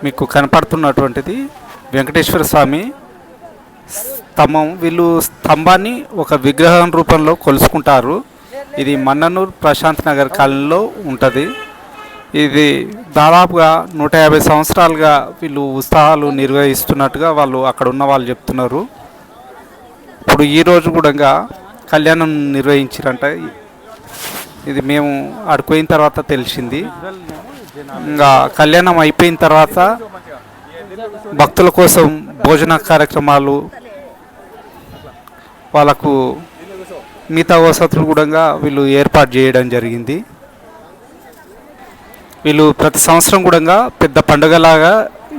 మీకు కనపడుతున్నటువంటిది వెంకటేశ్వర స్వామి స్తంభం. వీళ్ళు స్తంభాన్ని ఒక విగ్రహం రూపంలో కొలుసుకుంటారు. ఇది మన్ననూరు ప్రశాంత్ నగర్ కాలనీలో ఉంటుంది. ఇది దాదాపుగా 150 సంవత్సరాలుగా వీళ్ళు ఉత్సవాలు నిర్వహిస్తున్నట్టుగా వాళ్ళు అక్కడ ఉన్న వాళ్ళు చెప్తున్నారు. ఇప్పుడు ఈరోజు కూడా కళ్యాణం నిర్వహించారంట. ఇది మేము అడుకోయిన తర్వాత తెలిసింది. ఇంకా కళ్యాణం అయిపోయిన తర్వాత భక్తుల కోసం భోజన కార్యక్రమాలు, వాళ్ళకు మిగతా వసతులు కూడా వీళ్ళు ఏర్పాటు చేయడం జరిగింది. వీళ్ళు ప్రతి సంవత్సరం కూడా పెద్ద పండుగలాగా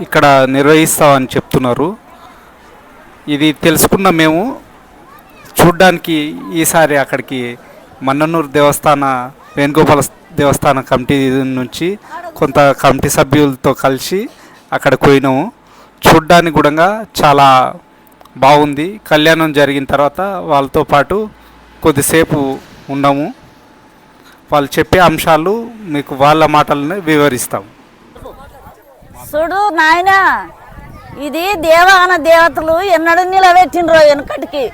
ఇక్కడ నిర్వహిస్తామని చెప్తున్నారు. ఇది తెలుసుకున్న మేము చూడ్డానికి ఈసారి అక్కడికి మన్ననూరు దేవస్థాన వేణుగోపాల దేవస్థాన కమిటీ నుంచి కొంత కమిటీ సభ్యులతో కలిసి అక్కడికి పోయినాము. చూడ్డానికి కూడా చాలా బాగుంది. కళ్యాణం జరిగిన తర్వాత వాళ్ళతో పాటు కొద్దిసేపు ఉన్నాము. వాళ్ళు చెప్పే అంశాలు మీకు వాళ్ళ మాటలనే వివరిస్తాం. చూడు నాయన, ఇది దేవాన దేవతలు ఎన్నడూ నిలబెట్టినరో వెనుకటికి.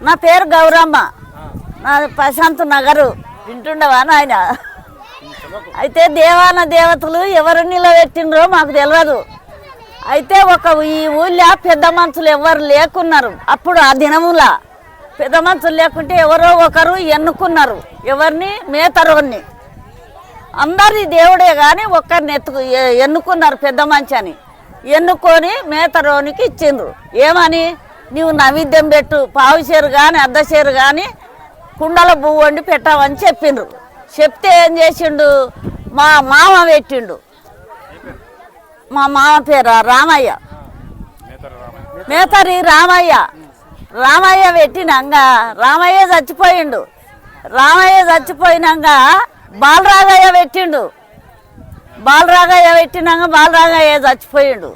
నా పేరు గౌరమ్మ, నా ప్రశాంత్ నగరు. వింటుండవా నాయన? అయితే దేవాన దేవతలు ఎవరు నిలబెట్టినరో మాకు తెలియదు. అయితే ఈ ఊళ్ళో పెద్ద మనుషులు ఎవరు లేకున్నారు. అప్పుడు ఆ దినములా పెద్ద మనుషులు లేకుంటే ఎవరో ఒకరు ఎన్నుకున్నారు. ఎవరిని? మేతరోని. అందరి దేవుడే కానీ ఒక్కరిని ఎన్నుకున్నారు పెద్ద మంచి అని. ఎన్నుకొని మేతరోనికి ఇచ్చిండ్రు. ఏమని? నీవు నైవేద్యం పెట్టు, పావుసేరు కానీ అర్ధసేరు కానీ కుండల పువ్వు వండి పెట్టామని చెప్పిండ్రు. చెప్తే ఏం చేసిండు? మా మామ పెట్టిండు. మా మామ పేరు రామయ్య, మేతరి రామయ్య. రామయ్య పెట్టినాక రామయ్య చచ్చిపోయిండు. రామయ్య చచ్చిపోయినాక బాలరాగయ్య పెట్టిండు. బాలరాగయ్య పెట్టినాక బాలరాగయ్య చచ్చిపోయిండు.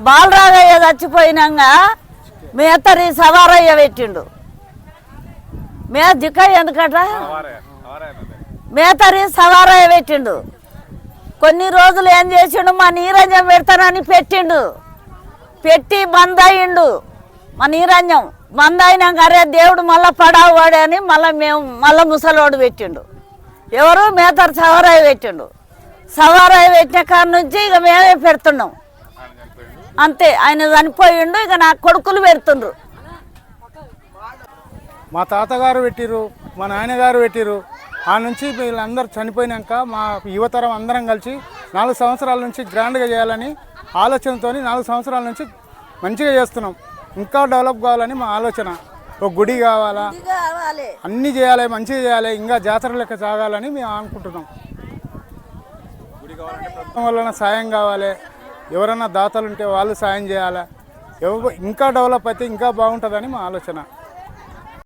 బాలరాగయ్య చచ్చిపోయినాక మేతరి సవారయ్య పెట్టిండు. దిక్క ఎందుకట మేతరి సవారయ్య పెట్టిండు. కొన్ని రోజులు ఏం చేసిండు? మా నీరంజం పెడతానని పెట్టిండు. పెట్టి బంద్ అయ్యిండు. మా నీరంజం బంద్ అయినాక అరే దేవుడు మళ్ళీ పడావు వాడే అని మళ్ళీ ముసలోడు పెట్టిండు. ఎవరు? మేతరి సవారయ్య పెట్టిండు. సవారయ్య పెట్టిన కాడ నుంచి ఇక మేమే పెడుతున్నాం అంతే. ఆయన చనిపోయిండు. ఇక నా కొడుకులు పెడుతుండ్రు. మా తాతగారు పెట్టిరు, మా నాన్నగారు పెట్టిరు. ఆ నుంచి వీళ్ళందరూ చనిపోయినాక మా యువతరం అందరం కలిసి 4 సంవత్సరాల నుంచి గ్రాండ్గా చేయాలని ఆలోచనతో 4 సంవత్సరాల నుంచి మంచిగా చేస్తున్నాం. ఇంకా డెవలప్ కావాలని మా ఆలోచన. ఒక గుడి కావాలా, అన్నీ చేయాలి, మంచిగా చేయాలి, ఇంకా జాతర లెక్క సాగాలని మేము అనుకుంటున్నాం. వలన సాయం కావాలి, ఎవరైనా దాతలు ఉంటే వాళ్ళు సాయం చేయాలి. ఇంకా డెవలప్ అయితే ఇంకా బాగుంటుందని మా ఆలోచన.